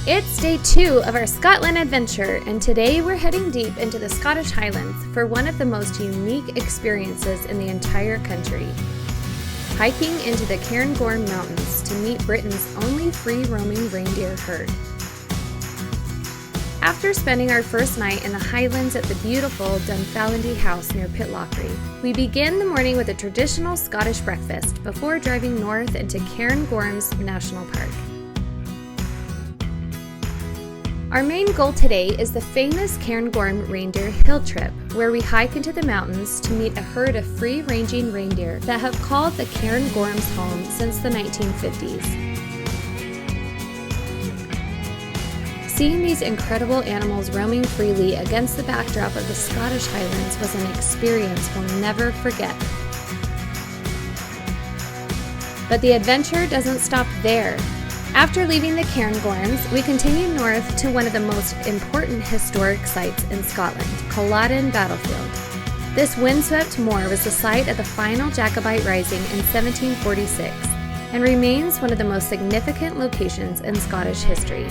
It's day 2 of our Scotland adventure, and today we're heading deep into the Scottish Highlands for one of the most unique experiences in the entire country. Hiking into the Cairngorm Mountains to meet Britain's only free-roaming reindeer herd. After spending our first night in the Highlands at the beautiful Dunfallandy House near Pitlochry, we begin the morning with a traditional Scottish breakfast before driving north into Cairngorms National Park. Our main goal today is the famous Cairngorm Reindeer Hill Trip, where we hike into the mountains to meet a herd of free-ranging reindeer that have called the Cairngorms home since the 1950s. Seeing these incredible animals roaming freely against the backdrop of the Scottish Highlands was an experience we'll never forget. But the adventure doesn't stop there. After leaving the Cairngorms, we continue north to one of the most important historic sites in Scotland, Culloden Battlefield. This windswept moor was the site of the final Jacobite Rising in 1746 and remains one of the most significant locations in Scottish history.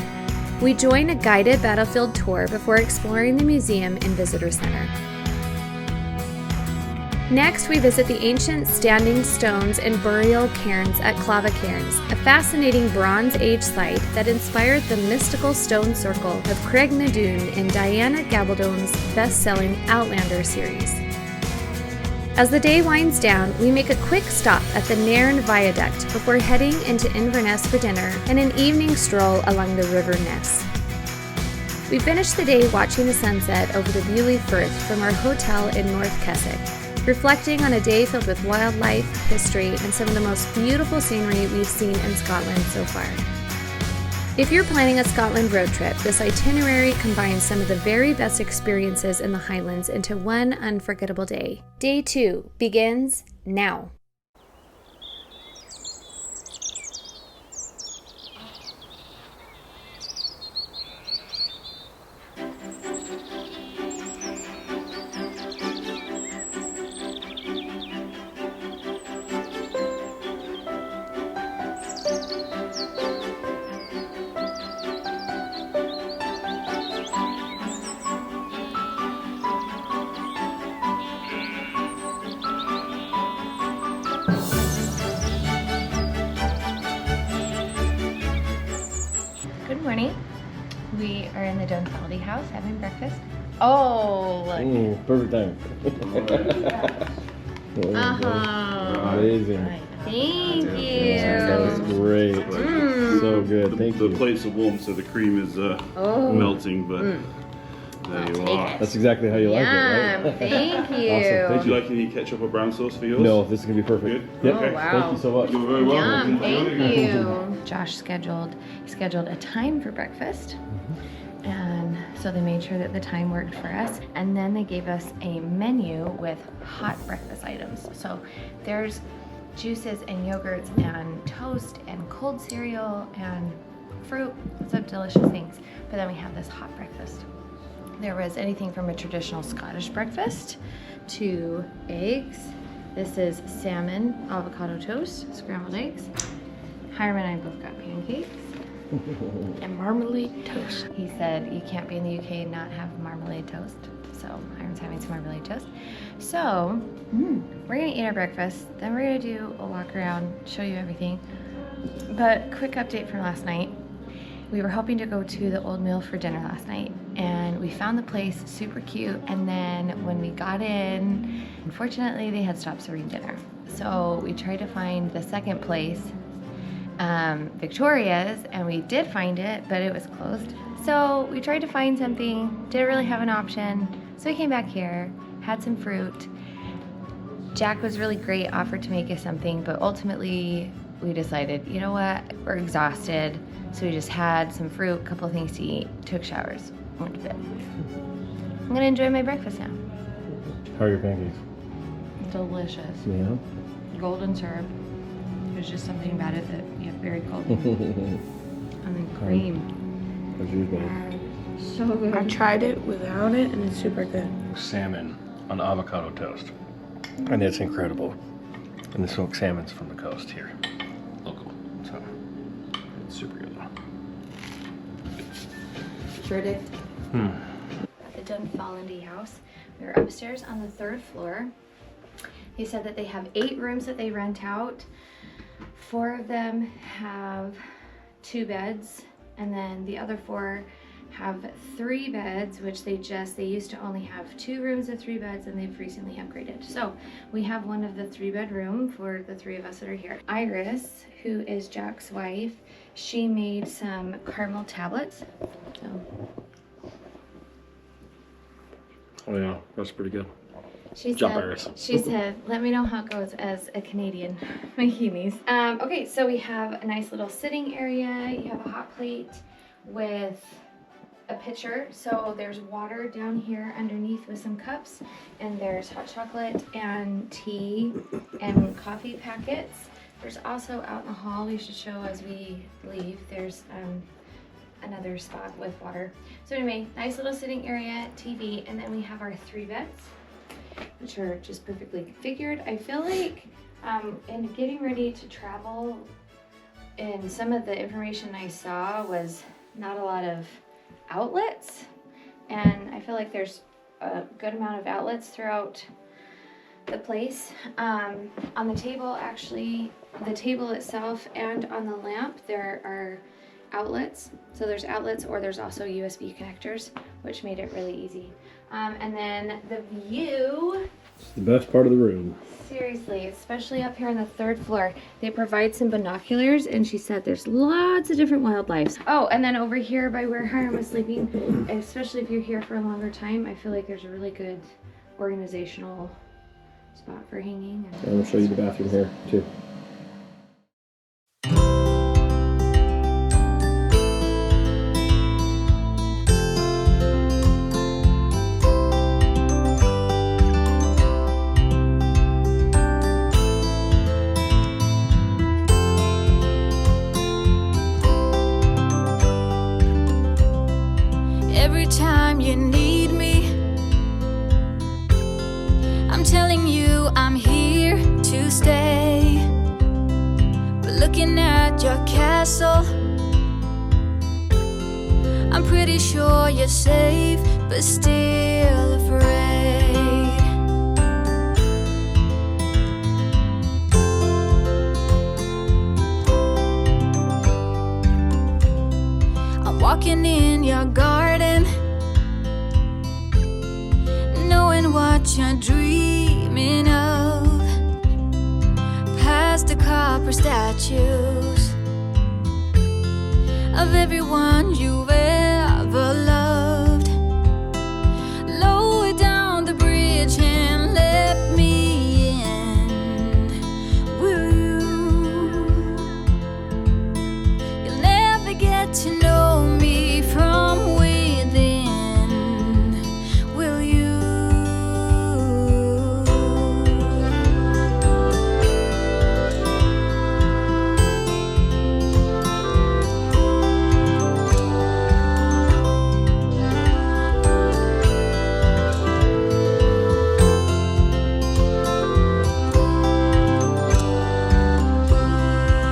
We join a guided battlefield tour before exploring the museum and visitor center. Next, we visit the ancient standing stones and burial cairns at Clava Cairns, a fascinating Bronze Age site that inspired the mystical stone circle of Craig na Dun in Diana Gabaldon's best-selling Outlander series. As the day winds down, we make a quick stop at the Nairn Viaduct before heading into Inverness for dinner and an evening stroll along the River Ness. We finish the day watching the sunset over the Beauly Firth from our hotel in North Kessock, reflecting on a day filled with wildlife, history, and some of the most beautiful scenery we've seen in Scotland so far. If you're planning a Scotland road trip, this itinerary combines some of the very best experiences in the Highlands into one unforgettable day. Day 2 begins now. Good morning. We are in the Dunfallandy House having breakfast. Oh, look. Perfect time. Amazing. Thank you. That was great. So good. Thank you. The plates are warm, so the cream is melting, but there you are. That's exactly how you like it, right? Thank you. Awesome. Would you like any ketchup or brown sauce for yours? No, this is going to be perfect. Good? Yep. Oh, wow. Thank you so much. You're very welcome. Thank you. Josh scheduled a time for breakfast, and so they made sure that the time worked for us, and then they gave us a menu with hot breakfast items. So there's juices and yogurts and toast and cold cereal and fruit, some delicious things, but then we have this hot breakfast. There was anything from a traditional Scottish breakfast to eggs. This is salmon, avocado toast, scrambled eggs. Hiram and I both got pancakes. And marmalade toast. He said you can't be in the UK and not have marmalade toast. So Hiram's having some marmalade toast. So we're gonna eat our breakfast, then we're gonna do a walk around, show you everything. But quick update from last night. We were hoping to go to the Old Mill for dinner last night, and we found the place super cute, and then when we got in, unfortunately they had stopped serving dinner. So we tried to find the second place, Victoria's, and we did find it, but it was closed. So we tried to find something, didn't really have an option, so we came back here, had some fruit. Jack was really great, offered to make us something, but ultimately we decided, you know what, we're exhausted. So we just had some fruit, a couple of things to eat, took showers, went to bed. I'm gonna enjoy my breakfast now. How are your pancakes? Delicious. Yeah. Golden syrup. There's just something about it that you have very golden. And then cream. How's yours, buddy? So good. I tried it without it and it's super good. Salmon on avocado toast. And it's incredible. And the smoked salmon's from the coast here. Local. So it's super good. Verdict. At the Dunfallandy House. We were upstairs on the 3rd floor. They said that they have 8 rooms that they rent out. 4 of them have 2 beds, and then the other 4 have 3 beds, which they used to only have 2 rooms of 3 beds, and they've recently upgraded. So we have one of the 3-bedroom for the 3 of us that are here. Iris, who is Jack's wife, she made some caramel tablets. So. Oh yeah, that's pretty good. She Job said, Iris. she said, let me know how it goes as a Canadian making these. Okay, so we have a nice little sitting area. You have a hot plate with a pitcher. So there's water down here underneath with some cups, and there's hot chocolate and tea and coffee packets. There's also out in the hall, we should show as we leave, there's another spot with water. So anyway, nice little sitting area, TV, and then we have our 3 beds, which are just perfectly configured. I feel like in getting ready to travel, and some of the information I saw was not a lot of outlets, and I feel like there's a good amount of outlets throughout the place. On the table, actually, the table itself and on the lamp, there are outlets. So there's outlets, or there's also USB connectors, which made it really easy. And then the view, It's the best part of the room. seriously, especially up here on the 3rd floor, they provide some binoculars, and she said there's lots of different wildlife. Oh, and then over here by where Hiram was sleeping, especially if you're here for a longer time, I feel like there's a really good organizational spot for hanging. I'm gonna show you the bathroom here too. Every time you need me, I'm telling you I'm here to stay. But looking at your castle, I'm pretty sure you're safe, but still afraid. I'm walking in your garden, knowing what you're dreaming of, past the copper statues of everyone you've ever loved. Lower down the bridge and let me in, will you? You'll never get to know me from within, will you?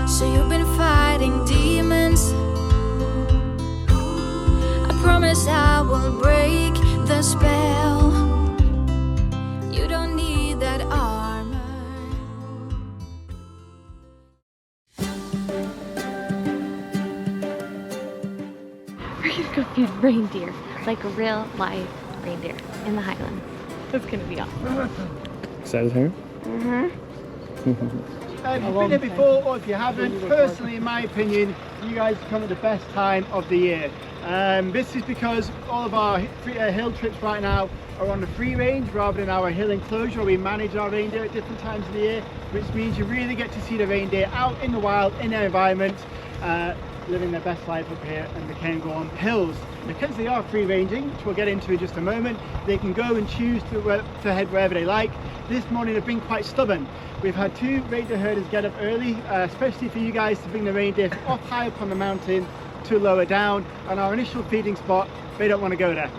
So you've been fighting demons. I promise I will break the spell. You don't need that armor. We're gonna go feed reindeer, like a real live reindeer in the Highlands. That's gonna be awesome. Excited, Hiram? If you've been here before, or if you haven't, personally, in my opinion, you guys come at the best time of the year. This is because all of our hill trips right now are on the free range rather than our hill enclosure, where we manage our reindeer at different times of the year, which means you really get to see the reindeer out in the wild, in their environment, living their best life up here in the Cairngorm Hills. Because they are free ranging, which we'll get into in just a moment, they can go and choose to head wherever they like. This morning they've been quite stubborn. We've had 2 reindeer herders get up early, especially for you guys, to bring the reindeer from up high up on the mountain to lower down. And our initial feeding spot, they don't want to go there.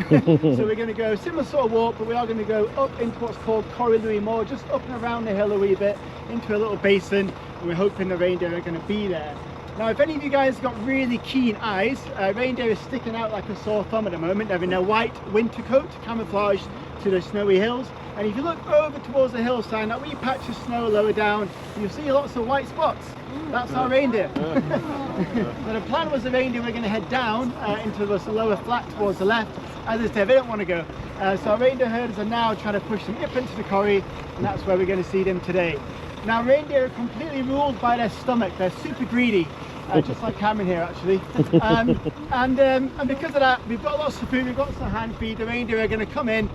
So we're going to go a similar sort of walk, but we are going to go up into what's called Culloden Moor, just up and around the hill a wee bit, into a little basin, and we're hoping the reindeer are going to be there. Now, if any of you guys got really keen eyes, reindeer is sticking out like a sore thumb at the moment. They're in their white winter coat, camouflaged to the snowy hills. And if you look over towards the hillside, that wee patch of snow lower down, you'll see lots of white spots. That's our reindeer. So the plan was the reindeer were going to head down into the lower flat towards the left. As I said, they don't want to go. So our reindeer herders are now trying to push them up into the corrie, and that's where we're going to see them today. Now, reindeer are completely ruled by their stomach. They're super greedy, just like Cameron here actually. And because of that, we've got lots of food, we've got some hand feed. The reindeer are going to come in,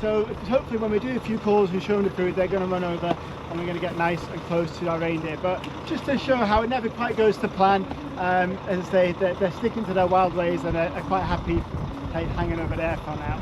so hopefully when we do a few calls and show them the food, they're going to run over and we're going to get nice and close to our reindeer. But just to show how it never quite goes to plan, as I say, they're sticking to their wild ways and are quite happy hanging over there for now.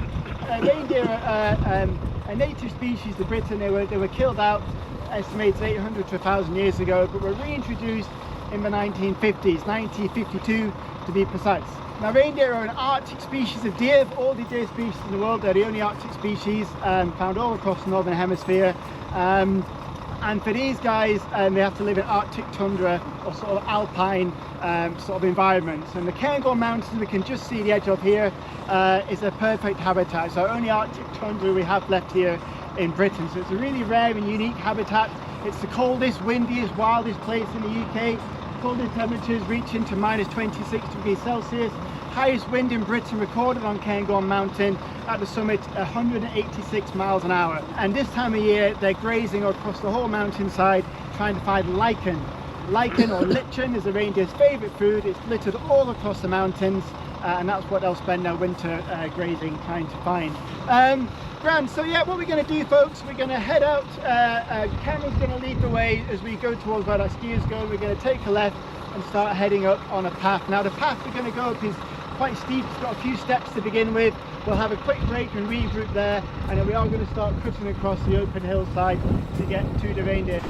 Reindeer are a native species to Britain. They were killed out, estimated 800 to 1,000 years ago, but were reintroduced in the 1950s, 1952 to be precise. Now, reindeer are an Arctic species of deer. Of all the deer species in the world, they're the only Arctic species found all across the northern hemisphere. And for these guys, they have to live in Arctic tundra or sort of alpine sort of environments. And the Cairngorm Mountains, we can just see the edge of here, is a perfect habitat. It's our only Arctic tundra we have left here in Britain. So it's a really rare and unique habitat. It's the coldest, windiest, wildest place in the UK. Coldest temperatures reaching to minus 26 degrees Celsius. Highest wind in Britain recorded on Cairngorm Mountain at the summit, 186 miles an hour. And this time of year, they're grazing across the whole mountainside, trying to find lichen. Lichen or lichen is the reindeer's favourite food. It's littered all across the mountains, and that's what they'll spend their winter grazing trying to find. Grand, so yeah, what we're going to do, folks, we're going to head out. Cameron's going to lead the way as we go towards where our skiers go. We're going to take a left and start heading up on a path. Now, the path we're going to go up is quite steep. It's got a few steps to begin with. We'll have a quick break and regroup there, and then we are going to start cutting across the open hillside to get to the reindeer.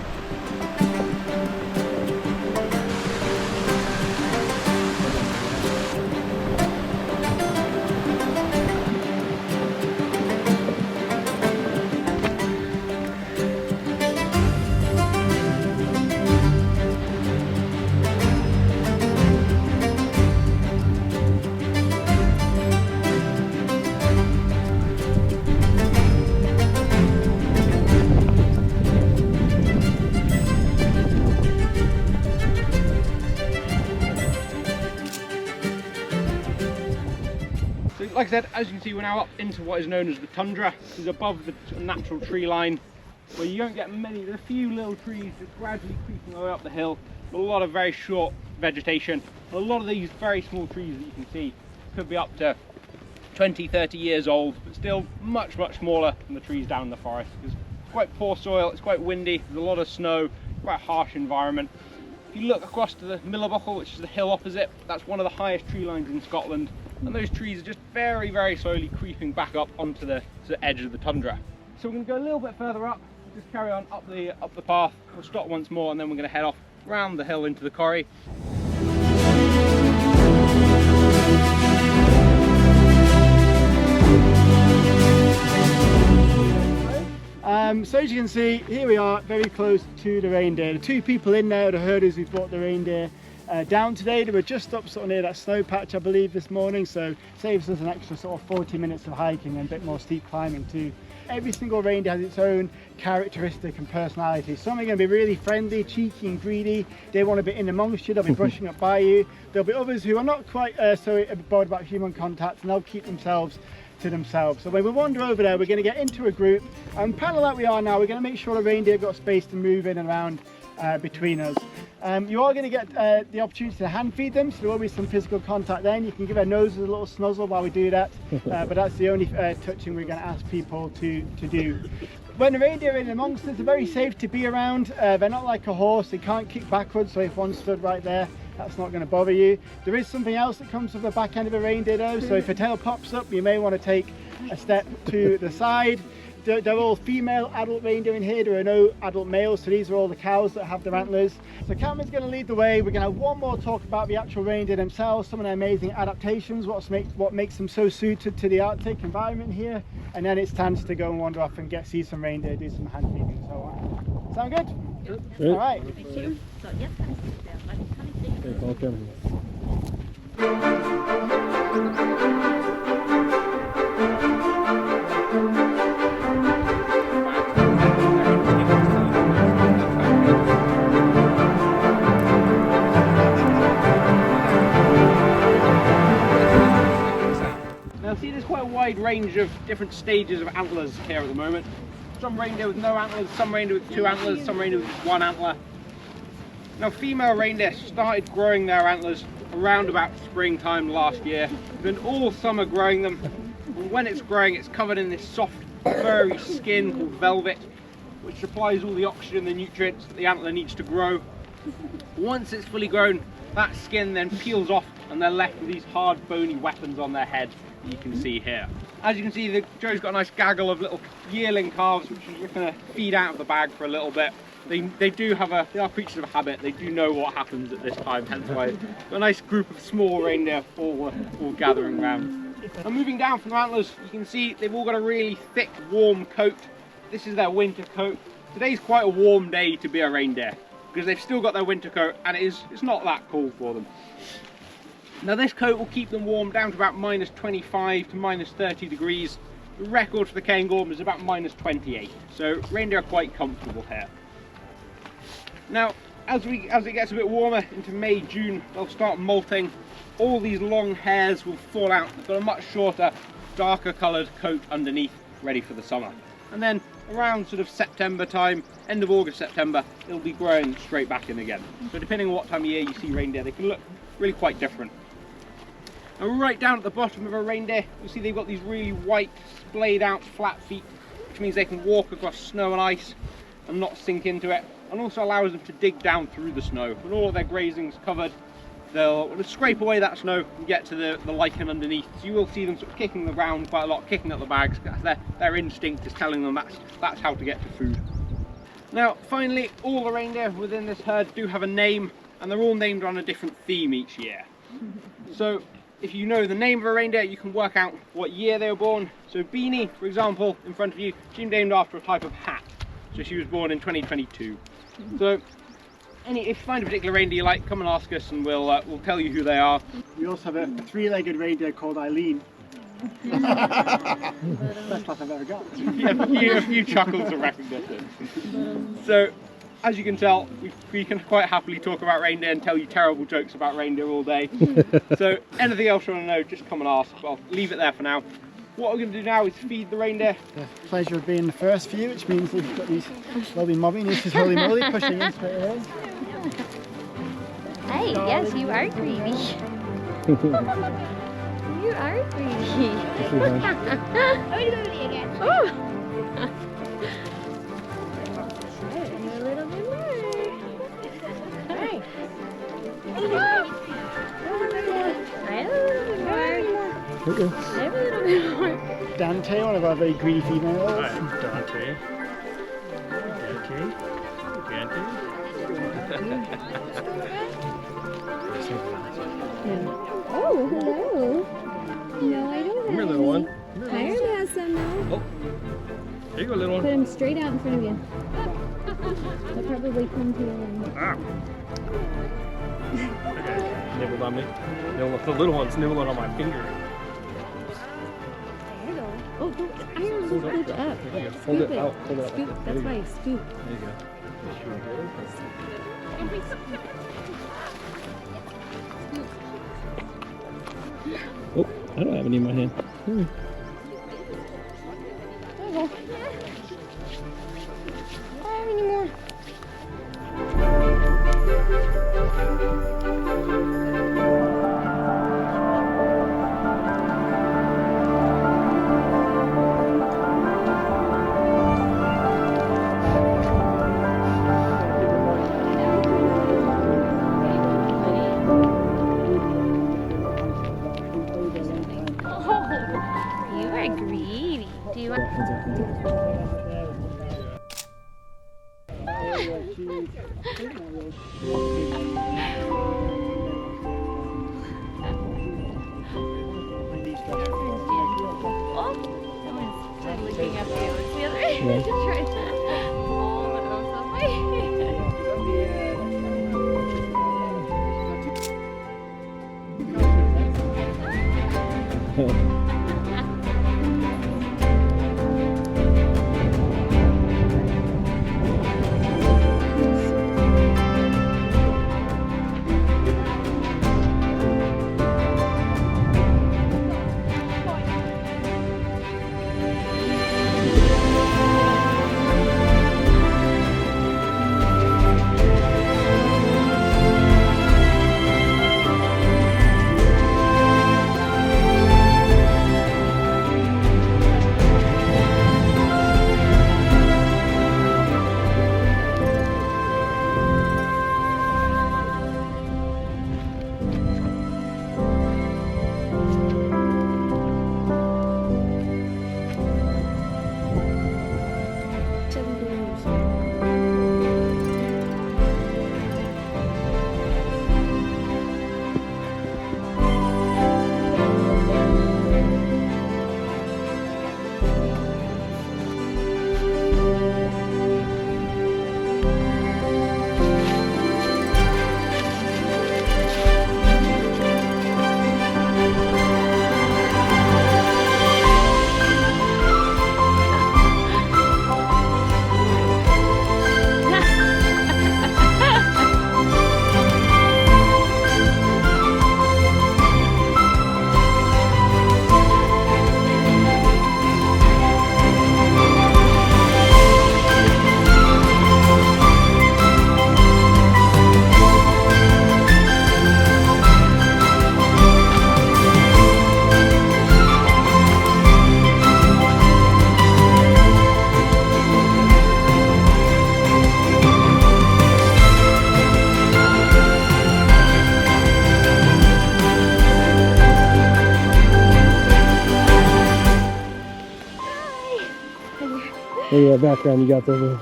Like I said, as you can see, we're now up into what is known as the tundra. This is above the natural tree line, where you don't get many. There's a few little trees just gradually creeping their way up the hill, but a lot of very short vegetation. A lot of these very small trees that you can see could be up to 20, 30 years old, but still much, much smaller than the trees down in the forest. It's quite poor soil, it's quite windy, there's a lot of snow, quite a harsh environment. If you look across to the Millbuckle, which is the hill opposite, that's one of the highest tree lines in Scotland. And those trees are just very, very slowly creeping back up onto the edge of the tundra. So we're going to go a little bit further up, just carry on up the path. We'll stop once more, and then we're going to head off round the hill into the corrie. So as you can see, here we are very close to the reindeer. The two people in there, the herders who brought the reindeer down today. They were just up sort of near that snow patch, I believe, this morning, so saves us an extra sort of 40 minutes of hiking and a bit more steep climbing too. Every single reindeer has its own characteristic and personality. Some are going to be really friendly, cheeky and greedy. They want to be in amongst you, they'll be brushing up by you. There'll be others who are not quite so bothered about human contact, and they'll keep themselves to themselves. So when we wander over there, we're going to get into a group, and panel like we are now, we're going to make sure the reindeer have got space to move in and around between us. You are going to get the opportunity to hand feed them, so there will be some physical contact then. You can give their noses a little snuzzle while we do that, but that's the only touching we're going to ask people to do. When the reindeer are in amongst us, they're very safe to be around. They're not like a horse, they can't kick backwards, so if one stood right there, that's not going to bother you. There is something else that comes with the back end of a reindeer though, so if a tail pops up, you may want to take a step to the side. They're all female adult reindeer in here. There are no adult males, so these are all the cows that have their antlers. So Cameron's going to lead the way. We're going to have one more talk about the actual reindeer themselves, some of their amazing adaptations, what makes them so suited to the Arctic environment here, and then it's time to go and wander off and see some reindeer, do some hand feeding and so on. Sound good? Yeah. All right. Thank you. So yes, It's all coming. Now see, there's quite a wide range of different stages of antlers here at the moment. Some reindeer with no antlers, some reindeer with 2 antlers, some reindeer with just 1 antler. Now female reindeer started growing their antlers around about springtime last year. They've been all summer growing them. And when it's growing, it's covered in this soft, furry skin called velvet, which supplies all the oxygen and nutrients that the antler needs to grow. Once it's fully grown, that skin then peels off and they're left with these hard, bony weapons on their head that you can see here. As you can see, Joe's got a nice gaggle of little yearling calves, which he's just going to feed out of the bag for a little bit. They are creatures of habit. They do know what happens at this time, hence why got a nice group of small reindeer all gathering around. Now moving down from the antlers, you can see they've all got a really thick, warm coat. This is their winter coat. Today's quite a warm day to be a reindeer because they've still got their winter coat and it's not that cold for them. Now this coat will keep them warm down to about -25 to -30 degrees. The record for the Cairngorm is about -28, so reindeer are quite comfortable here. Now, as it gets a bit warmer into May, June, they'll start molting. All these long hairs will fall out. They've got a much shorter, darker coloured coat underneath, ready for the summer. And then around sort of September time, end of August, September, it'll be growing straight back in again. So depending on what time of year you see reindeer, they can look really quite different. And right down at the bottom of a reindeer, you'll see they've got these really white, splayed out flat feet, which means they can walk across snow and ice and not sink into it, and also allows them to dig down through the snow. When all of their grazing's covered, they'll scrape away that snow and get to the lichen underneath. So you will see them sort of kicking the ground quite a lot, kicking up the bags. Their instinct is telling them that's how to get to food. Now, finally, all the reindeer within this herd do have a name, and they're all named on a different theme each year. So if you know the name of a reindeer, you can work out what year they were born. So Beanie, for example, in front of you, she's named after a type of hat. So she was born in 2022. So if you find a particular reindeer you like, come and ask us and we'll tell you who they are. We also have a 3-legged reindeer called Eileen. Best laugh I've ever got. A few chuckles of recognition. So, as you can tell, we can quite happily talk about reindeer and tell you terrible jokes about reindeer all day. So, anything else you want to know, just come and ask. Well, leave it there for now. What we're going to do now is feed the reindeer. The pleasure of being the first few, which means we've got these lovely mobbing. This is Holy Moly pushing in straight away. Hey, yes, you are greedy. You are greedy. Oh! A little bit more. Hi. I have a little bit more. Okay. I have a little bit more. Dante, one of our very greedy females. Dante. Oh, hello. No, I don't have Come here, any. little one. Hiram has some now. Oh, here you go, little Put one. him straight out in front of you. They'll probably come to you. Ah. Okay, nibbled on me. The little one's nibbling on my finger. There you go. Oh, don't, Hiram, Hold scoop up. up. There you go. Scoop Hold it out. Hold it out. Scoop. There That's you why go. you scoop. There you go. Oh, I don't have any in my hand. There you go. I don't have any more. You are greedy. Do you want? Oh, someone's totally looking up you. It's the other way. Just trying to hold the nose off my Look at that background you got there.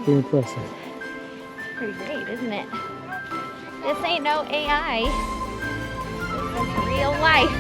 Pretty impressive. Pretty great, isn't it? This ain't no AI. This is real life.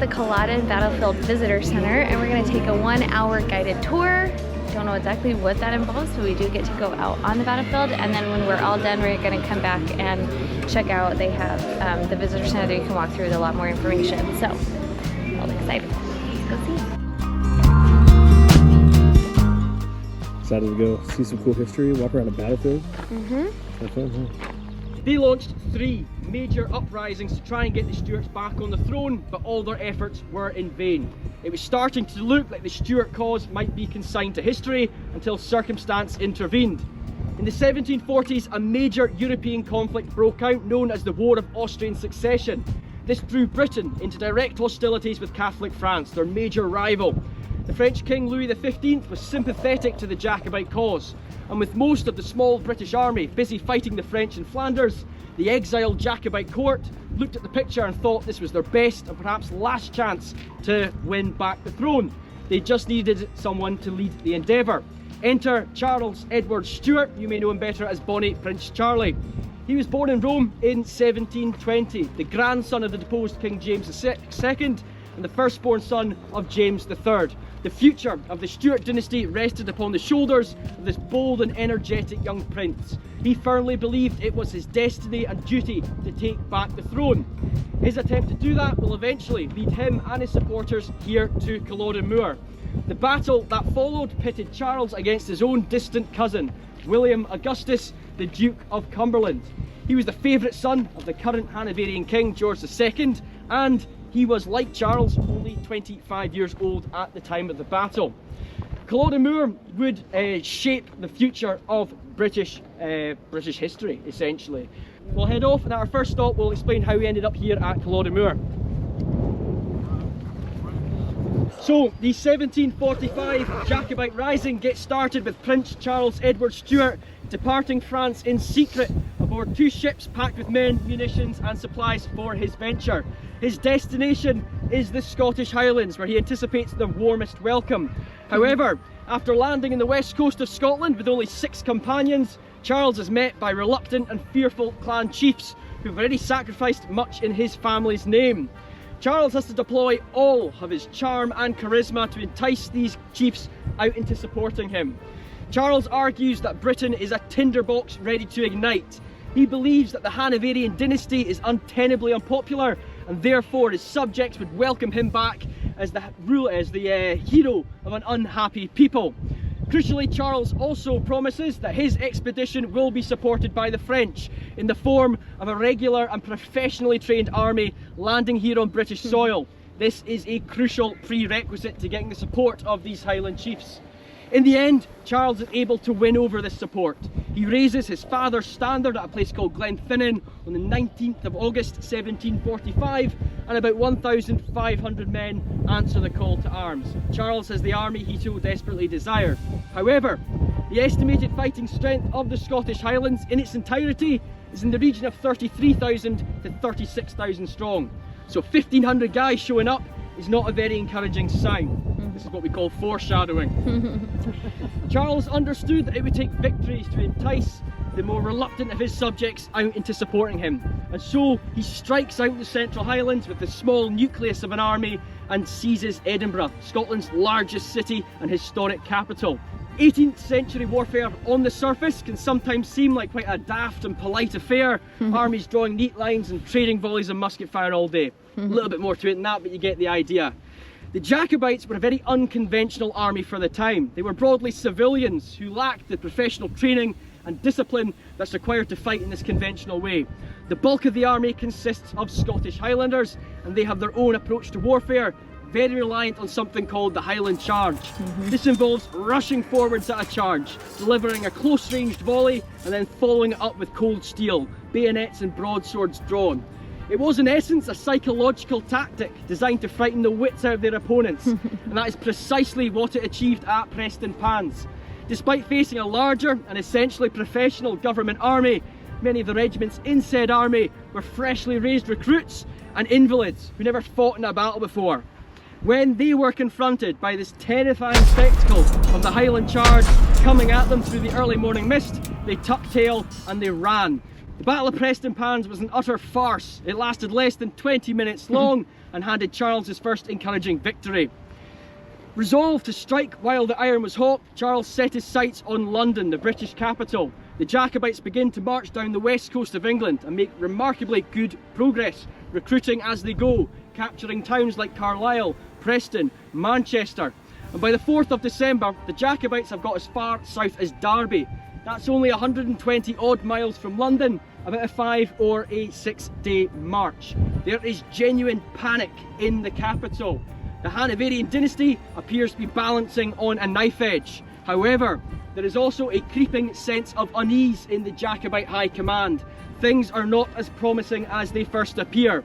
Culloden Battlefield Visitor Center, and we're going to take a 1-hour guided tour. Don't know exactly what that involves, but we do get to go out on the battlefield, and then when we're all done, we're going to come back and check out. They have the visitor center that you can walk through with a lot more information. So, all excited. Let's go see. Excited to go see some cool history, walk around a battlefield. Have fun, huh? They launched 3 major uprisings to try and get the Stuarts back on the throne, but all their efforts were in vain. It was starting to look like the Stuart cause might be consigned to history until circumstance intervened. In the 1740s, a major European conflict broke out known as the War of Austrian Succession. This threw Britain into direct hostilities with Catholic France, their major rival. The French King Louis XV was sympathetic to the Jacobite cause, and with most of the small British army busy fighting the French in Flanders, the exiled Jacobite court looked at the picture and thought this was their best and perhaps last chance to win back the throne. They just needed someone to lead the endeavour. Enter Charles Edward Stuart, you may know him better as Bonnie Prince Charlie. He was born in Rome in 1720, the grandson of the deposed King James II, and the firstborn son of James III. The future of the Stuart dynasty rested upon the shoulders of this bold and energetic young prince. He firmly believed it was his destiny and duty to take back the throne. His attempt to do that will eventually lead him and his supporters here to Culloden Moor. The battle that followed pitted Charles against his own distant cousin, William Augustus, the Duke of Cumberland. He was the favourite son of the current Hanoverian King George II, and he was, like Charles, only 25 years old at the time of the battle. Culloden Moor would shape the future of British history, essentially. We'll head off, and at our first stop we'll explain how we ended up here at Culloden Moor. So, the 1745 Jacobite Rising gets started with Prince Charles Edward Stuart departing France in secret aboard 2 ships packed with men, munitions and supplies for his venture. His destination is the Scottish Highlands, where he anticipates the warmest welcome. However, after landing in the west coast of Scotland with only 6 companions, Charles is met by reluctant and fearful clan chiefs who've already sacrificed much in his family's name. Charles has to deploy all of his charm and charisma to entice these chiefs out into supporting him. Charles argues that Britain is a tinderbox ready to ignite. He believes that the Hanoverian dynasty is untenably unpopular, and therefore his subjects would welcome him back as the hero of an unhappy people. Crucially, Charles also promises that his expedition will be supported by the French in the form of a regular and professionally trained army landing here on British soil. This is a crucial prerequisite to getting the support of these Highland chiefs. In the end, Charles is able to win over this support. He raises his father's standard at a place called Glenfinnan on the 19th of August 1745, and about 1,500 men answer the call to arms. Charles has the army he so desperately desired. However, the estimated fighting strength of the Scottish Highlands in its entirety is in the region of 33,000 to 36,000 strong. So 1,500 guys showing up is not a very encouraging sign. This is what we call foreshadowing. Charles understood that it would take victories to entice the more reluctant of his subjects out into supporting him, and so he strikes out the Central Highlands with the small nucleus of an army and seizes Edinburgh, Scotland's largest city and historic capital. 18th century warfare on the surface can sometimes seem like quite a daft and polite affair, armies drawing neat lines and trading volleys of musket fire all day. A little bit more to it than that, but you get the idea. The Jacobites were a very unconventional army for the time. They were broadly civilians who lacked the professional training and discipline that's required to fight in this conventional way. The bulk of the army consists of Scottish Highlanders, and they have their own approach to warfare, very reliant on something called the Highland Charge. This involves rushing forwards at a charge, delivering a close-ranged volley and then following it up with cold steel, bayonets and broadswords drawn. It was in essence a psychological tactic designed to frighten the wits out of their opponents, and that is precisely what it achieved at Prestonpans. Despite facing a larger and essentially professional government army, many of the regiments in said army were freshly raised recruits and invalids who never fought in a battle before. When they were confronted by this terrifying spectacle of the Highland Charge coming at them through the early morning mist, they tucked tail and they ran. The Battle of Prestonpans was an utter farce. It lasted less than 20 minutes long and handed Charles his first encouraging victory. Resolved to strike while the iron was hot, Charles set his sights on London, the British capital. The Jacobites begin to march down the west coast of England and make remarkably good progress, recruiting as they go, capturing towns like Carlisle, Preston, Manchester. And by the 4th of December, the Jacobites have got as far south as Derby. That's only 120 odd miles from London, about a 5 or a 6 day march. There is genuine panic in the capital. The Hanoverian dynasty appears to be balancing on a knife edge. However, there is also a creeping sense of unease in the Jacobite high command. Things are not as promising as they first appear.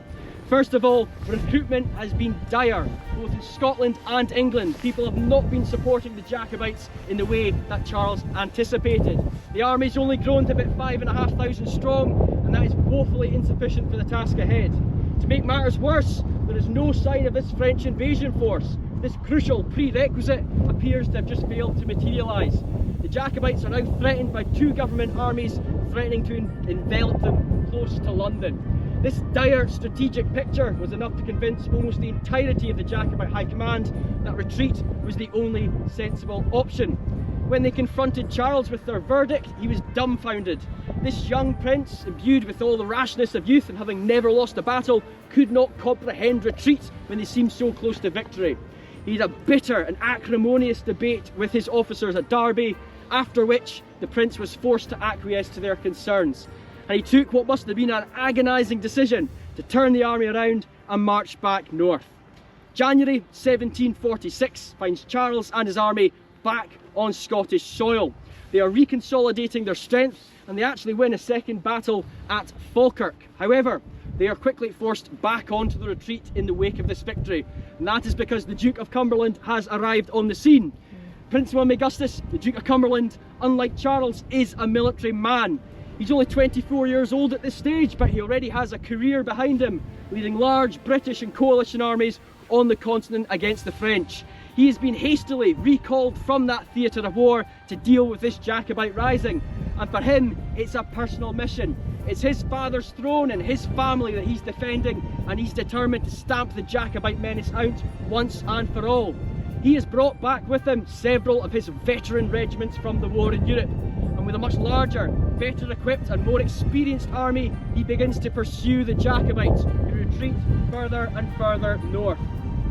First of all, recruitment has been dire. Both in Scotland and England, people have not been supporting the Jacobites in the way that Charles anticipated. The army's only grown to about 5,500 strong, and that is woefully insufficient for the task ahead. To make matters worse, there is no sign of this French invasion force. This crucial prerequisite appears to have just failed to materialise. The Jacobites are now threatened by 2 government armies threatening to envelop them close to London. This dire strategic picture was enough to convince almost the entirety of the Jacobite High Command that retreat was the only sensible option. When they confronted Charles with their verdict, he was dumbfounded. This young prince, imbued with all the rashness of youth and having never lost a battle, could not comprehend retreat when they seemed so close to victory. He had a bitter and acrimonious debate with his officers at Derby, after which the prince was forced to acquiesce to their concerns. And he took what must have been an agonising decision to turn the army around and march back north. January 1746 finds Charles and his army back on Scottish soil. They are reconsolidating their strength and they actually win a second battle at Falkirk. However, they are quickly forced back onto the retreat in the wake of this victory, and that is because the Duke of Cumberland has arrived on the scene. Prince William Augustus, the Duke of Cumberland, unlike Charles, is a military man. He's only 24 years old at this stage, but he already has a career behind him, leading large British and coalition armies on the continent against the French. He has been hastily recalled from that theatre of war to deal with this Jacobite rising, and for him it's a personal mission. It's his father's throne and his family that he's defending, and he's determined to stamp the Jacobite menace out once and for all. He has brought back with him several of his veteran regiments from the war in Europe, and with a much larger, better equipped and more experienced army, he begins to pursue the Jacobites, who retreat further and further north.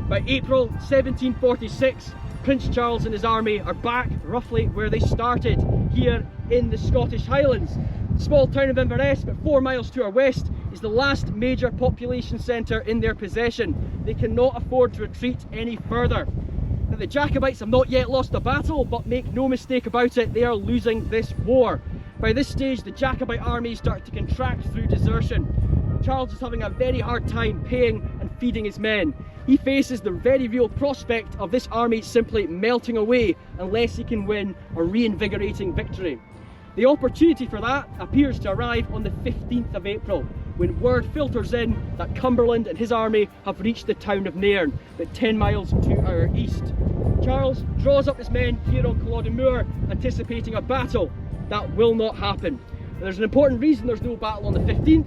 By April 1746, Prince Charles and his army are back roughly where they started, here in the Scottish Highlands. The small town of Inverness, about 4 miles to our west, is the last major population centre in their possession. They cannot afford to retreat any further. Now, the Jacobites have not yet lost a battle, but make no mistake about it, they are losing this war. By this stage, the Jacobite army starts to contract through desertion. Charles is having a very hard time paying and feeding his men. He faces the very real prospect of this army simply melting away unless he can win a reinvigorating victory. The opportunity for that appears to arrive on the 15th of April, when word filters in that Cumberland and his army have reached the town of Nairn, about 10 miles to our east. Charles draws up his men here on Culloden Moor, anticipating a battle. That will not happen. And there's an important reason there's no battle on the 15th,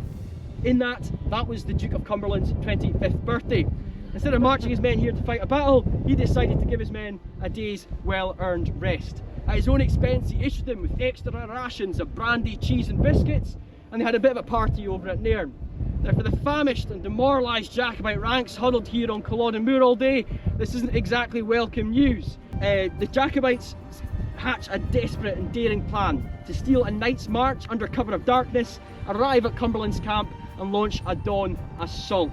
in that was the Duke of Cumberland's 25th birthday. Instead of marching his men here to fight a battle, he decided to give his men a day's well-earned rest. At his own expense, he issued them with extra rations of brandy, cheese and biscuits, and they had a bit of a party over at Nairn. Now, for the famished and demoralised Jacobite ranks huddled here on Culloden Moor all day, this isn't exactly welcome news. The Jacobites hatch a desperate and daring plan to steal a night's march under cover of darkness, arrive at Cumberland's camp and launch a dawn assault.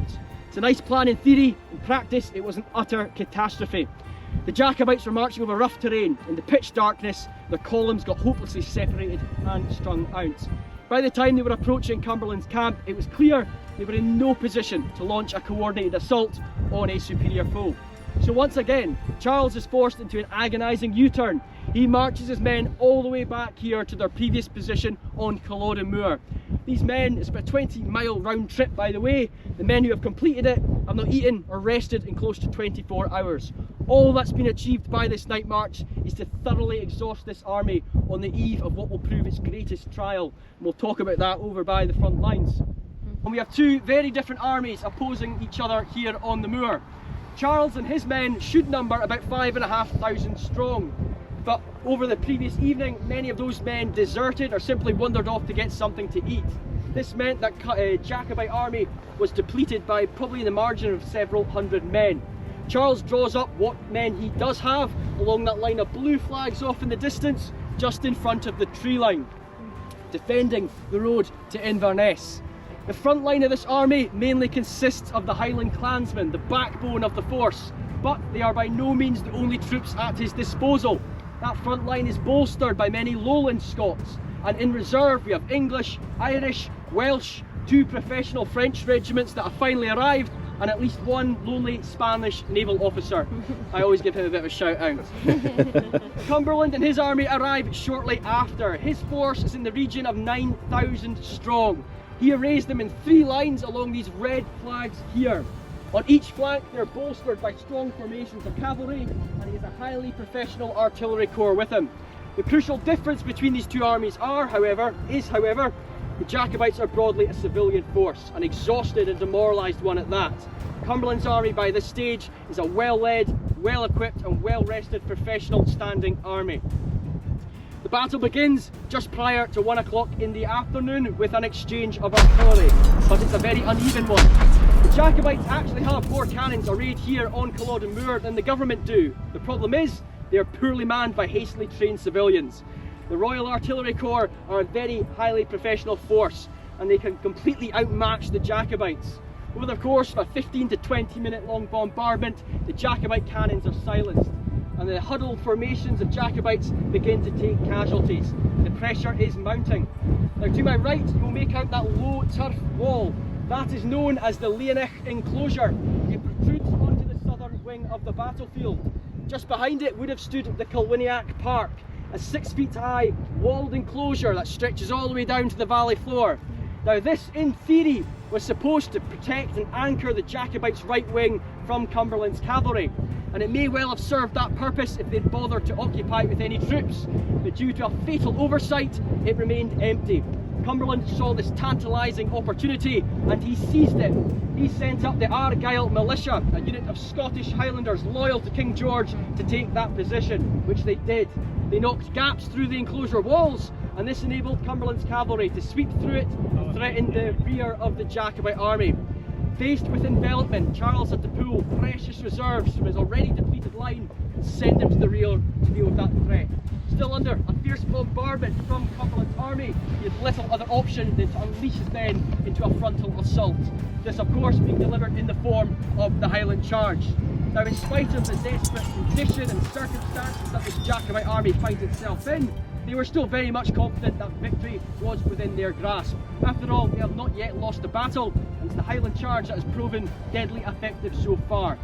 It's a nice plan in theory. In practice, it was an utter catastrophe. The Jacobites were marching over rough terrain. In the pitch darkness, their columns got hopelessly separated and strung out. By the time they were approaching Cumberland's camp, it was clear they were in no position to launch a coordinated assault on a superior foe. So once again, Charles is forced into an agonising U-turn. He marches his men all the way back here to their previous position on Culloden Moor. These men, it's about a 20-mile round trip by the way. The men who have completed it have not eaten or rested in close to 24 hours. All that's been achieved by this night march is to thoroughly exhaust this army on the eve of what will prove its greatest trial. And we'll talk about that over by the front lines. And we have two very different armies opposing each other here on the moor. Charles and his men should number about 5,500 strong. But over the previous evening, many of those men deserted or simply wandered off to get something to eat. This meant that Jacobite army was depleted by probably the margin of several hundred men. Charles draws up what men he does have along that line of blue flags off in the distance, just in front of the tree line, defending the road to Inverness. The front line of this army mainly consists of the Highland clansmen, the backbone of the force, but they are by no means the only troops at his disposal. That front line is bolstered by many lowland Scots, and in reserve we have English, Irish, Welsh, 2 professional French regiments that have finally arrived, and at least 1 lonely Spanish naval officer. I always give him a bit of a shout out. Cumberland and his army arrive shortly after. His force is in the region of 9,000 strong. He arrays them in 3 lines along these red flags here. On each flank they're bolstered by strong formations of cavalry, and he has a highly professional artillery corps with him. The crucial difference between these two armies is, however, The Jacobites are broadly a civilian force, an exhausted and demoralised one at that. Cumberland's army by this stage is a well-led, well-equipped and well-rested professional standing army. The battle begins just prior to 1 o'clock in the afternoon with an exchange of artillery, but it's a very uneven one. The Jacobites actually have more cannons arrayed here on Culloden Moor than the government do. The problem is, they are poorly manned by hastily trained civilians. The Royal Artillery Corps are a very highly professional force, and they can completely outmatch the Jacobites. Over the course of a 15 to 20 minute long bombardment, the Jacobite cannons are silenced, and the huddled formations of Jacobites begin to take casualties. The pressure is mounting. Now to my right, you will make out that low turf wall. That is known as the Leonich enclosure. It protrudes onto the southern wing of the battlefield. Just behind it would have stood the Culloden Park, a 6 feet high walled enclosure that stretches all the way down to the valley floor. Now this, in theory, was supposed to protect and anchor the Jacobites' right wing from Cumberland's cavalry, and it may well have served that purpose if they'd bothered to occupy it with any troops, but due to a fatal oversight, it remained empty. Cumberland saw this tantalising opportunity and he seized it. He sent up the Argyll militia, a unit of Scottish Highlanders loyal to King George, to take that position, which they did. They knocked gaps through the enclosure walls, and this enabled Cumberland's cavalry to sweep through it and threaten the rear of the Jacobite army. Faced with envelopment, Charles had to pull precious reserves from his already depleted line and send them to the rear to deal with that threat. Still under a fierce bombardment from Cumberland's army, he had little other option than to unleash his men into a frontal assault. This, of course, being delivered in the form of the Highland Charge. Now, in spite of the desperate condition and circumstances that this Jacobite army finds itself in, they were still very much confident that victory was within their grasp. After all, they have not yet lost the battle, and it's the Highland Charge that has proven deadly effective so far.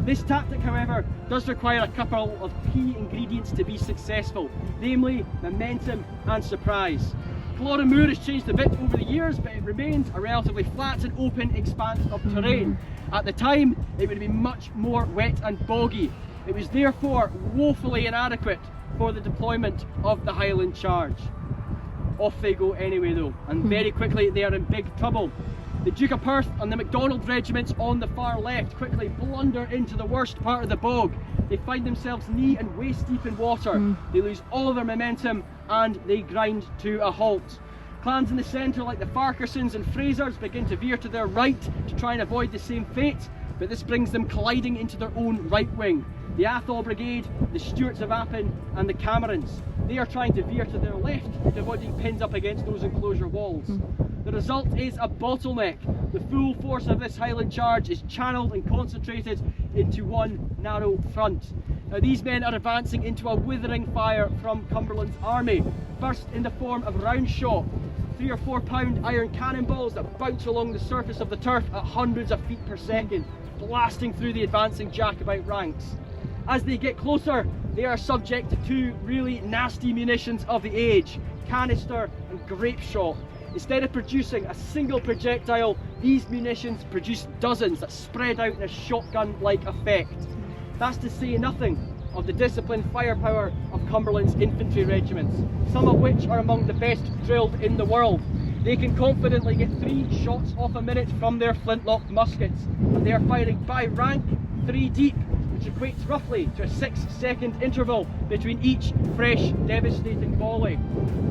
This tactic, however, does require a couple of key ingredients to be successful, namely momentum and surprise. Culloden Moor has changed a bit over the years, but it remains a relatively flat and open expanse of terrain. At the time, it would have been much more wet and boggy. It was therefore woefully inadequate for the deployment of the Highland Charge. Off they go anyway though, and very quickly they are in big trouble. The Duke of Perth and the MacDonald regiments on the far left quickly blunder into the worst part of the bog. They find themselves knee and waist deep in water. They lose all of their momentum and they grind to a halt. Clans in the centre like the Farquharsons and Frasers begin to veer to their right to try and avoid the same fate, but this brings them colliding into their own right wing. The Athol Brigade, the Stuarts of Appin and the Camerons. They are trying to veer to their left to avoid being pinned up against those enclosure walls. The result is a bottleneck. The full force of this Highland Charge is channelled and concentrated into one narrow front. Now these men are advancing into a withering fire from Cumberland's army, first in the form of round shot, 3 or 4 pound iron cannonballs that bounce along the surface of the turf at hundreds of feet per second, blasting through the advancing Jacobite ranks. As they get closer, they are subject to 2 really nasty munitions of the age, canister and grape shot. Instead of producing a single projectile, these munitions produce dozens that spread out in a shotgun-like effect. That's to say nothing of the disciplined firepower of Cumberland's infantry regiments, some of which are among the best drilled in the world. They can confidently get 3 shots off a minute from their flintlock muskets, and they are firing by rank 3 deep, which equates roughly to a 6-second interval between each fresh, devastating volley.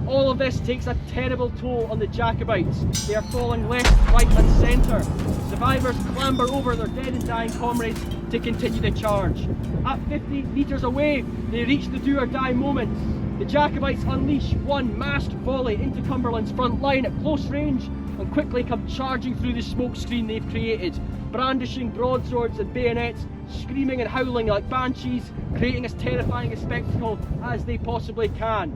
All of this takes a terrible toll on the Jacobites. They are falling left, right and centre. Survivors clamber over their dead and dying comrades to continue the charge. At 50 metres away, they reach the do-or-die moment. The Jacobites unleash one massed volley into Cumberland's front line at close range and quickly come charging through the smoke screen they've created, brandishing broadswords and bayonets, screaming and howling like banshees, creating as terrifying a spectacle as they possibly can.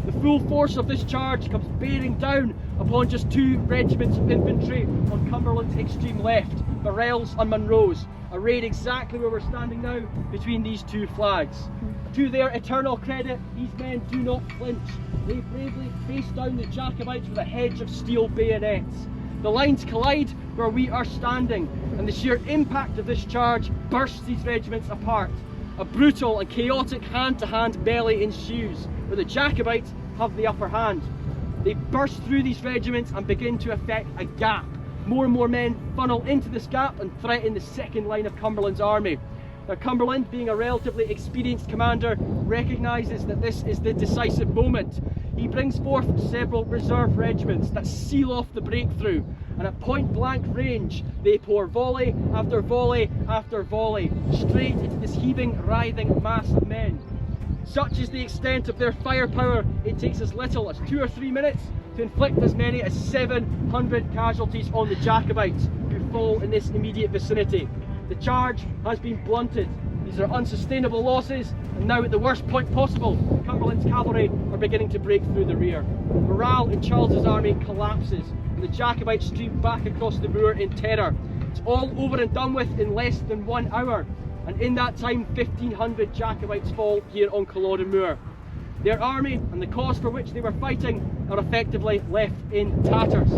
The full force of this charge comes bearing down upon just 2 regiments of infantry on Cumberland's extreme left, Burrell's and Munro's, arrayed exactly where we're standing now between these 2 flags. To their eternal credit, these men do not flinch. They bravely face down the Jacobites with a hedge of steel bayonets. The lines collide where we are standing, and the sheer impact of this charge bursts these regiments apart. A brutal and chaotic hand-to-hand melee ensues, where the Jacobites have the upper hand. They burst through these regiments and begin to effect a gap. More and more men funnel into this gap and threaten the second line of Cumberland's army. Now, Cumberland, being a relatively experienced commander, recognises that this is the decisive moment. He brings forth several reserve regiments that seal off the breakthrough, and at point blank range they pour volley after volley after volley straight into this heaving, writhing mass of men. Such is the extent of their firepower, it takes as little as 2 or 3 minutes to inflict as many as 700 casualties on the Jacobites who fall in this immediate vicinity. The charge has been blunted. These are unsustainable losses, and now at the worst point possible, Cumberland's cavalry are beginning to break through the rear. Morale in Charles's army collapses, and the Jacobites stream back across the moor in terror. It's all over and done with in less than 1 hour, and in that time 1,500 Jacobites fall here on Culloden Moor. Their army and the cause for which they were fighting are effectively left in tatters.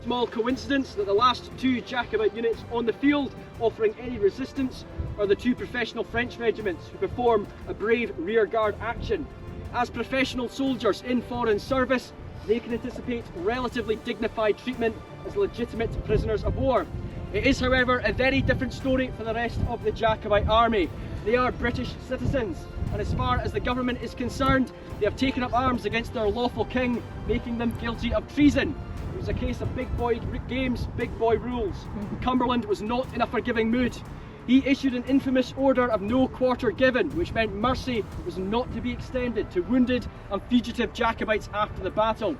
Small coincidence that the last 2 Jacobite units on the field offering any resistance are the 2 professional French regiments who perform a brave rearguard action. As professional soldiers in foreign service, they can anticipate relatively dignified treatment as legitimate prisoners of war. It is, however, a very different story for the rest of the Jacobite army. They are British citizens, and as far as the government is concerned, they have taken up arms against their lawful king, making them guilty of treason. It was a case of big boy games, big boy rules. Cumberland was not in a forgiving mood. He issued an infamous order of no quarter given, which meant mercy was not to be extended to wounded and fugitive Jacobites after the battle.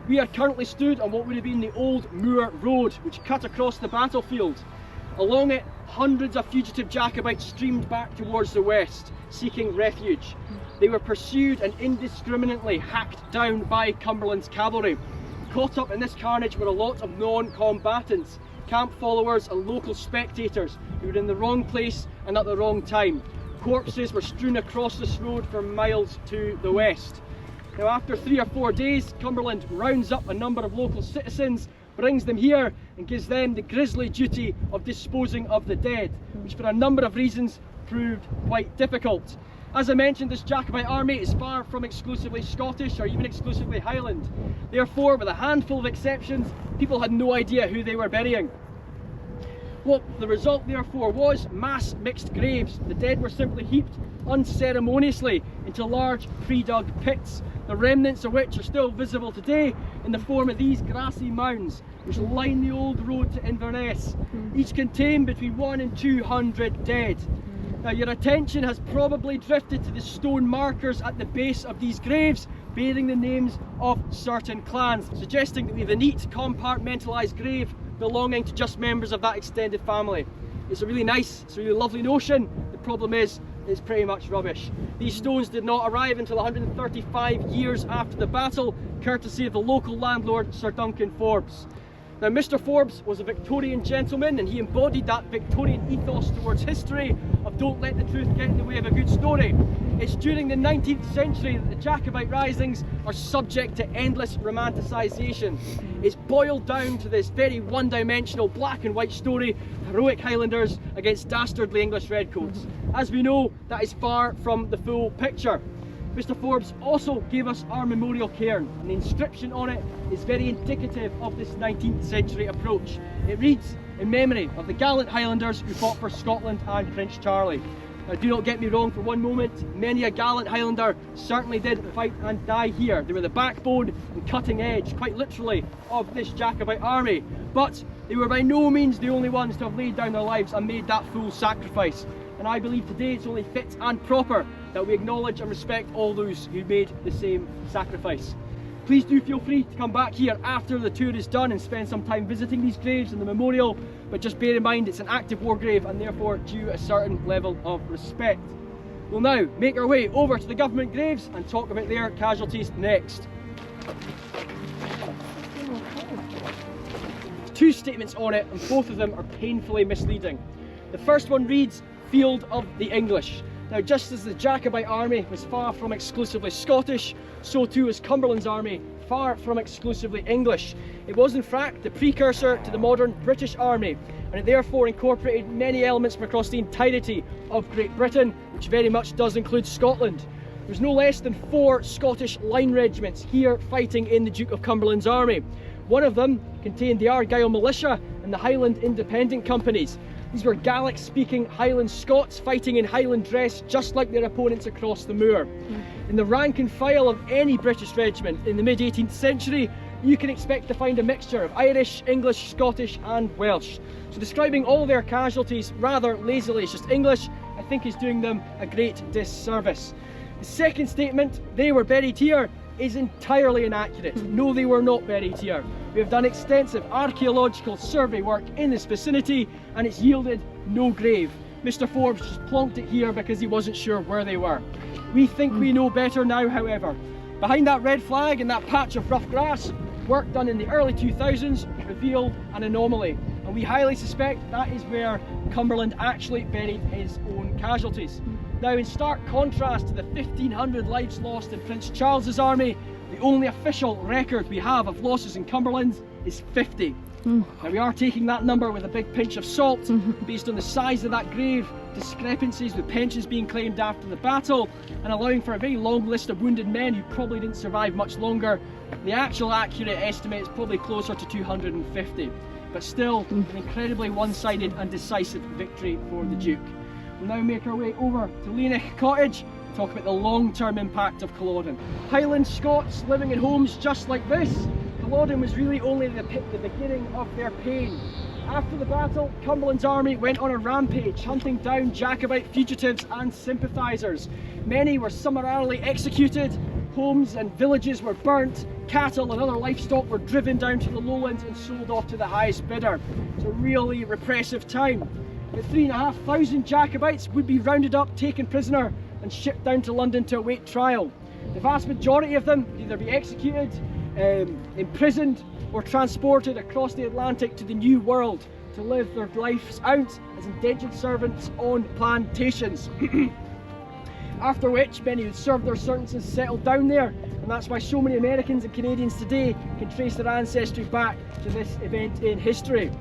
We are currently stood on what would have been the old Moor Road, which cut across the battlefield. Along it, hundreds of fugitive Jacobites streamed back towards the west, seeking refuge. They were pursued and indiscriminately hacked down by Cumberland's cavalry. Caught up in this carnage were a lot of non-combatants, camp followers and local spectators who were in the wrong place and at the wrong time. Corpses were strewn across this road for miles to the west. Now, after 3 or 4 days, Cumberland rounds up a number of local citizens, brings them here and gives them the grisly duty of disposing of the dead, which for a number of reasons proved quite difficult. As I mentioned, this Jacobite army is far from exclusively Scottish or even exclusively Highland. Therefore, with a handful of exceptions, people had no idea who they were burying. What the result therefore was mass mixed graves. The dead were simply heaped unceremoniously into large pre-dug pits, the remnants of which are still visible today in the form of these grassy mounds which line the old road to Inverness. Each contain between 100 and 200 dead. Now, your attention has probably drifted to the stone markers at the base of these graves bearing the names of certain clans, suggesting that we have a neat compartmentalised grave belonging to just members of that extended family. It's a really nice, it's a really lovely notion. The problem is, it's pretty much rubbish. These stones did not arrive until 135 years after the battle, courtesy of the local landlord Sir Duncan Forbes. Now, Mr. Forbes was a Victorian gentleman, and he embodied that Victorian ethos towards history of don't let the truth get in the way of a good story. It's during the 19th century that the Jacobite risings are subject to endless romanticisation. It's boiled down to this very one-dimensional black and white story of heroic Highlanders against dastardly English redcoats. As we know, that is far from the full picture. Mr. Forbes also gave us our memorial cairn, and the inscription on it is very indicative of this 19th century approach. It reads, "In memory of the gallant Highlanders who fought for Scotland and Prince Charlie." Now, do not get me wrong for one moment, many a gallant Highlander certainly did fight and die here. They were the backbone and cutting edge, quite literally, of this Jacobite army. But they were by no means the only ones to have laid down their lives and made that full sacrifice. And I believe today it's only fit and proper that we acknowledge and respect all those who made the same sacrifice. Please do feel free to come back here after the tour is done and spend some time visiting these graves and the memorial, but just bear in mind it's an active war grave and therefore due a certain level of respect. We'll now make our way over to the government graves and talk about their casualties next. There's 2 statements on it, and both of them are painfully misleading. The first one reads, "Field of the English." Now, just as the Jacobite army was far from exclusively Scottish, so too was Cumberland's army far from exclusively English. It was in fact the precursor to the modern British army, and it therefore incorporated many elements from across the entirety of Great Britain, which very much does include Scotland. there's no less than 4 Scottish line regiments here fighting in the Duke of Cumberland's army. One of them contained the Argyll Militia and the Highland Independent Companies. These were Gaelic-speaking Highland Scots fighting in Highland dress just like their opponents across the moor. In the rank and file of any British regiment in the mid-18th century, you can expect to find a mixture of Irish, English, Scottish and Welsh. So describing all their casualties rather lazily as just English, I think is doing them a great disservice. The second statement, they were buried here, is entirely inaccurate. No, they were not buried here. We have done extensive archaeological survey work in this vicinity and it's yielded no grave. Mr. Forbes just plonked it here because he wasn't sure where they were. We think we know better now, however. Behind that red flag and that patch of rough grass, work done in the early 2000s revealed an anomaly, and we highly suspect that is where Cumberland actually buried his own casualties. Now, in stark contrast to the 1,500 lives lost in Prince Charles's army, the only official record we have of losses in Cumberland is 50. Now, we are taking that number with a big pinch of salt based on the size of that grave, discrepancies with pensions being claimed after the battle, and allowing for a very long list of wounded men who probably didn't survive much longer. The actual accurate estimate is probably closer to 250, but still an incredibly one-sided and decisive victory for the Duke. We'll now make our way over to Leanich Cottage and talk about the long-term impact of Culloden. Highland Scots living in homes just like this, Culloden was really only the beginning of their pain. After the battle, Cumberland's army went on a rampage, hunting down Jacobite fugitives and sympathisers. Many were summarily executed, homes and villages were burnt, cattle and other livestock were driven down to the lowlands and sold off to the highest bidder. It's a really repressive time. About 3,500 Jacobites would be rounded up, taken prisoner and shipped down to London to await trial. The vast majority of them would either be executed, imprisoned or transported across the Atlantic to the New World to live their lives out as indentured servants on plantations. After which many would serve their sentences, settled down there, and that's why so many Americans and Canadians today can trace their ancestry back to this event in history.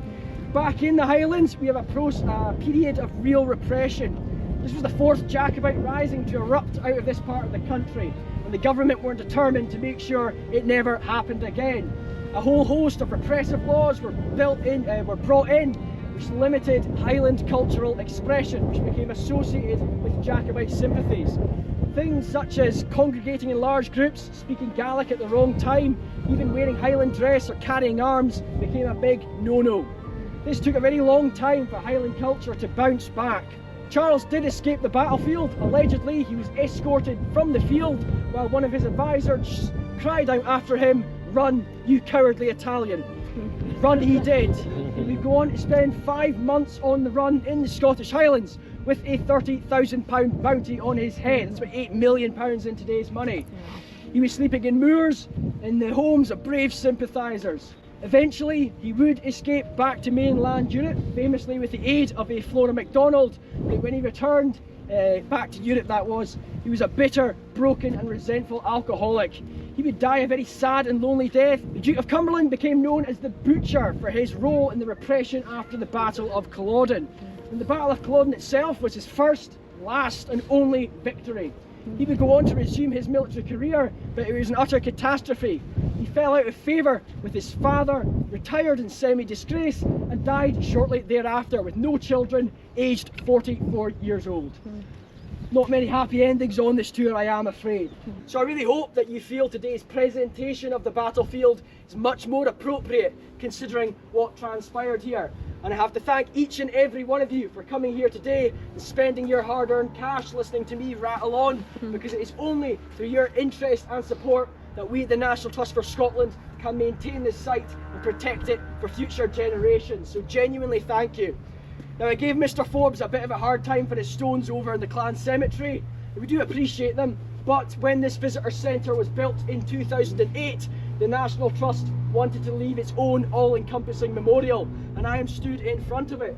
Back in the Highlands, we have a period of real repression. This was the 4th Jacobite Rising to erupt out of this part of the country, and the government were determined to make sure it never happened again. A whole host of repressive laws were brought in, which limited Highland cultural expression, which became associated with Jacobite sympathies. Things such as congregating in large groups, speaking Gaelic at the wrong time, even wearing Highland dress or carrying arms became a big no-no. This took a very long time for Highland culture to bounce back. Charles did escape the battlefield. Allegedly, he was escorted from the field while one of his advisors cried out after him, "Run, you cowardly Italian." Run he did. He would go on to spend 5 months on the run in the Scottish Highlands with a £30,000 bounty on his head. That's about £8 million in today's money. He was sleeping in moors in the homes of brave sympathisers. Eventually, he would escape back to mainland Europe, famously with the aid of a Flora MacDonald. But when he returned back to Europe, he was a bitter, broken and resentful alcoholic. He would die a very sad and lonely death. The Duke of Cumberland became known as the Butcher for his role in the repression after the Battle of Culloden. And the Battle of Culloden itself was his first, last and only victory. He would go on to resume his military career, but it was an utter catastrophe. He fell out of favour with his father, retired in semi-disgrace, and died shortly thereafter with no children, aged 44 years old. Not many happy endings on this tour, I am afraid. So I really hope that you feel today's presentation of the battlefield is much more appropriate considering what transpired here. And I have to thank each and every one of you for coming here today and spending your hard-earned cash listening to me rattle on, because it is only through your interest and support that we at the National Trust for Scotland can maintain this site and protect it for future generations. So genuinely thank you. Now, I gave Mr. Forbes a bit of a hard time for his stones over in the Clan Cemetery. We do appreciate them, but when this visitor centre was built in 2008, the National Trust wanted to leave its own all-encompassing memorial, and I am stood in front of it.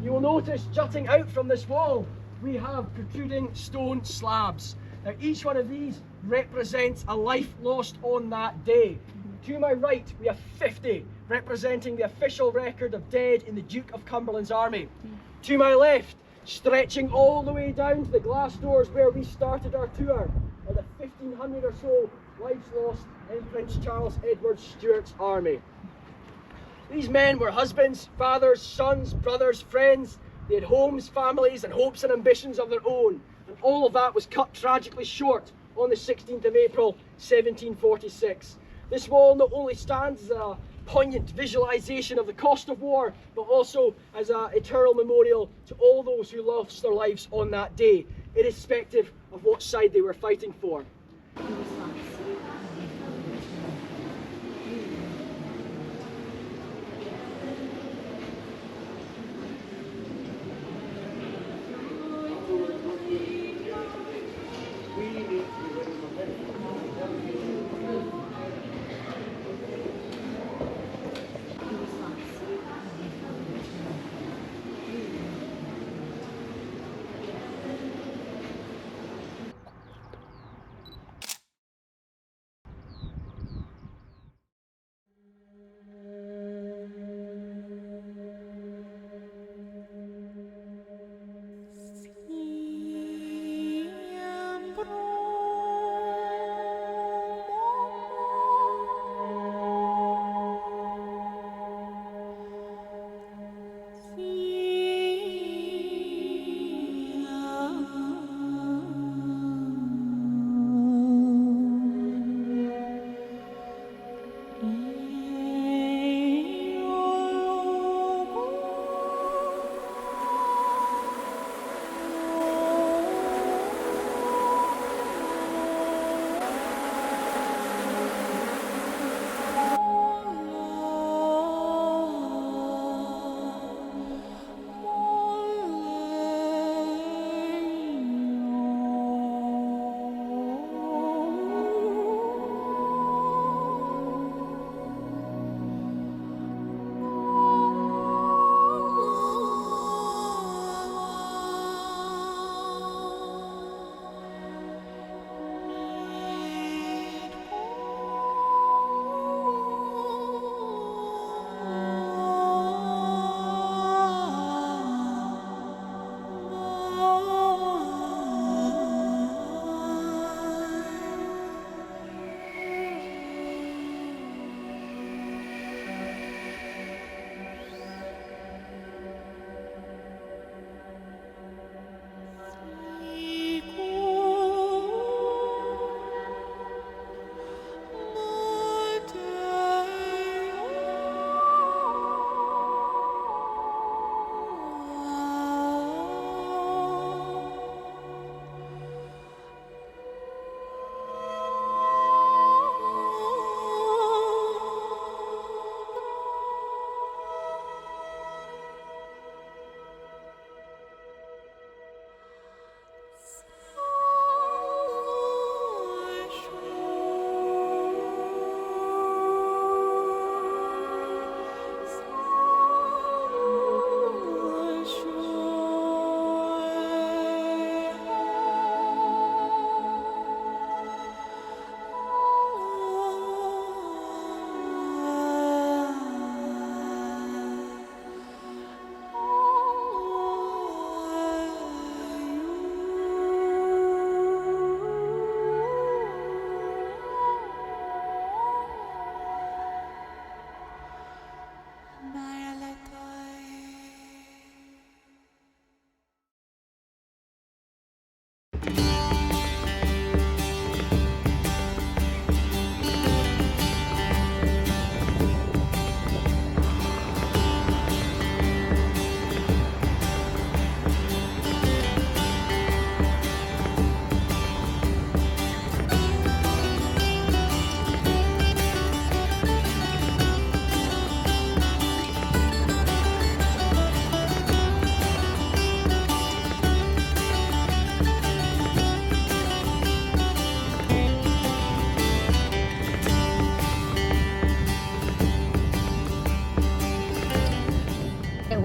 You will notice jutting out from this wall, we have protruding stone slabs. Now, each one of these represents a life lost on that day. To my right, we have 50, representing the official record of dead in the Duke of Cumberland's army. To my left, stretching all the way down to the glass doors where we started our tour, of the 1,500 or so lives lost in Prince Charles Edward Stuart's army. These men were husbands, fathers, sons, brothers, friends. They had homes, families, and hopes and ambitions of their own. And all of that was cut tragically short on the 16th of April, 1746. This wall not only stands as a poignant visualisation of the cost of war, but also as an eternal memorial to all those who lost their lives on that day, irrespective of what side they were fighting for.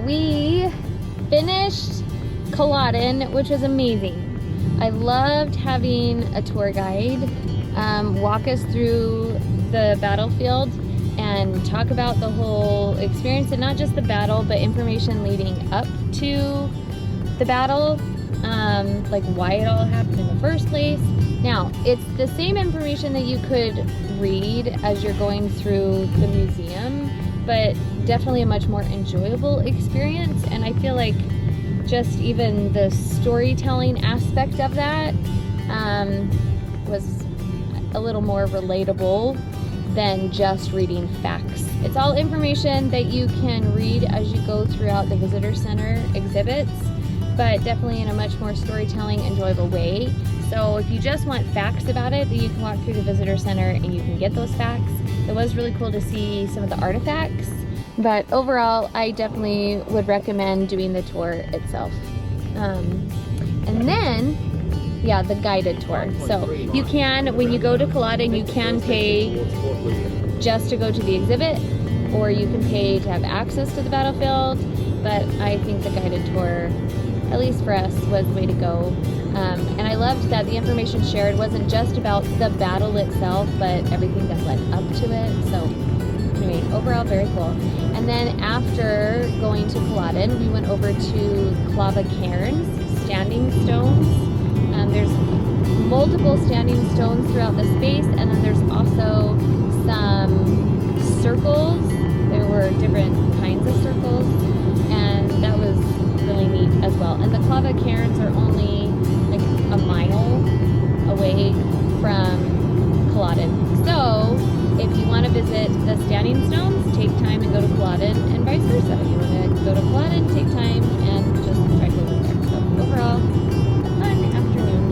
We finished Culloden, which was amazing. I loved having a tour guide walk us through the battlefield and talk about the whole experience, and not just the battle, but information leading up to the battle, like why it all happened in the first place. Now, it's the same information that you could read as you're going through the museum, but definitely a much more enjoyable experience. And I feel like just even the storytelling aspect of that was a little more relatable than just reading facts. It's all information that you can read as you go throughout the visitor center exhibits, but definitely in a much more storytelling, enjoyable way. So if you just want facts about it, then you can walk through the visitor center and you can get those facts. It was really cool to see some of the artifacts, but overall, I definitely would recommend doing the tour itself. And then, yeah, the guided tour. So you can, when you go to Culloden, you can pay just to go to the exhibit, or you can pay to have access to the battlefield, but I think the guided tour, at least for us, was the way to go. And I loved that the information shared wasn't just about the battle itself, but everything that led up to it. So anyway, overall, very cool. And then after going to Culloden, we went over to Clava Cairns, standing stones. There's multiple standing stones throughout the space, and then there's also some circles. There were different kinds of circles, and that was really neat as well. And the Clava Cairns are only like a mile away from Culloden. So if you want to visit the standing stones, take time and go to Culloden, and vice versa. If you want to go to Culloden, take time and just try to go there. So overall, a fun afternoon.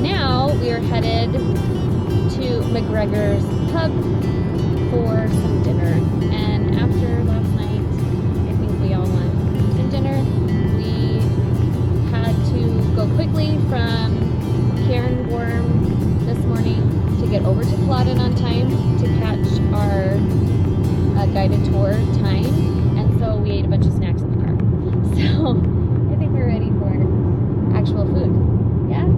Now we are headed to MacGregor's pub for some dinner. And after last night, I think we all want some dinner. We had to go quickly from Cairngorm this morning to get over to Culloden on time to catch our guided tour time. And so we ate a bunch of snacks in the car. So I think we're ready for actual food. Yeah?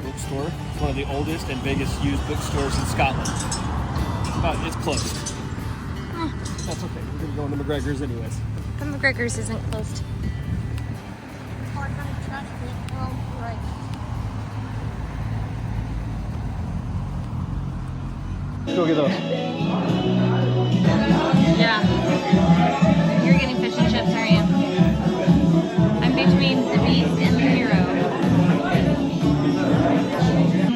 It's one of the oldest and biggest used bookstores in Scotland. But it's closed. That's okay. We're going to go into MacGregor's anyways. The MacGregor's isn't closed. Let's go get those. Yeah. You're getting fish and chips, aren't you? I'm between the beast and the hero.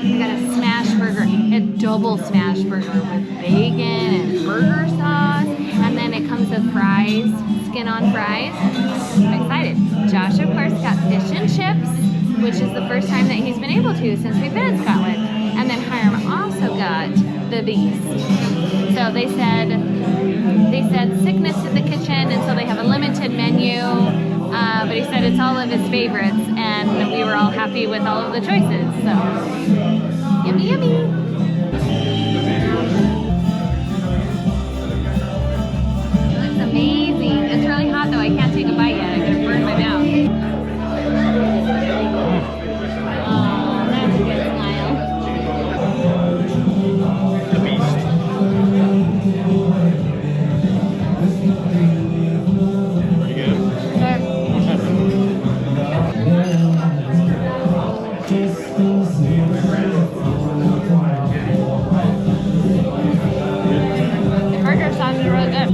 We got a smash burger, a double smash burger with bacon and burger sauce, and then it comes with fries, skin on fries. I'm excited. Josh, of course, got fish and chips, which is the first time that he's been able to since we've been in Scotland. And then Hiram also got the beast. So they said sickness in the kitchen, and so they have a limited menu. But he said it's all of his favorites, and we were all happy with all of the choices. So, yummy, yummy. It looks amazing. It's really hot though. I can't take a bite yet. I'm gonna burn my mouth. Oh, that's a good smile. The beast. Pretty good. The burger sauce is really good.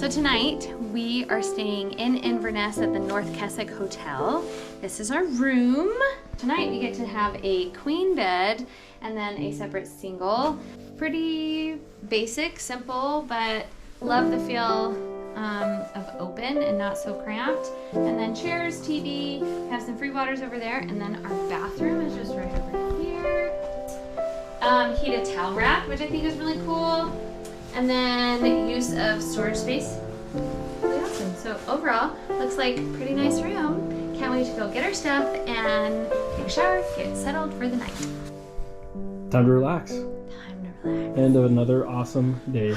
So tonight we are staying in Inverness at the North Kessock Hotel. This is our room. Tonight we get to have a queen bed and then a separate single. Pretty basic, simple, but love the feel of open and not so cramped. And then chairs, TV, have some free waters over there, and then our bathroom is just right over here. Heated towel rack, which I think is really cool. And then use of storage space. Really awesome. So overall, looks like a pretty nice room. Can't wait to go get our stuff and take a shower, get settled for the night. Time to relax. Time to relax. End of another awesome day.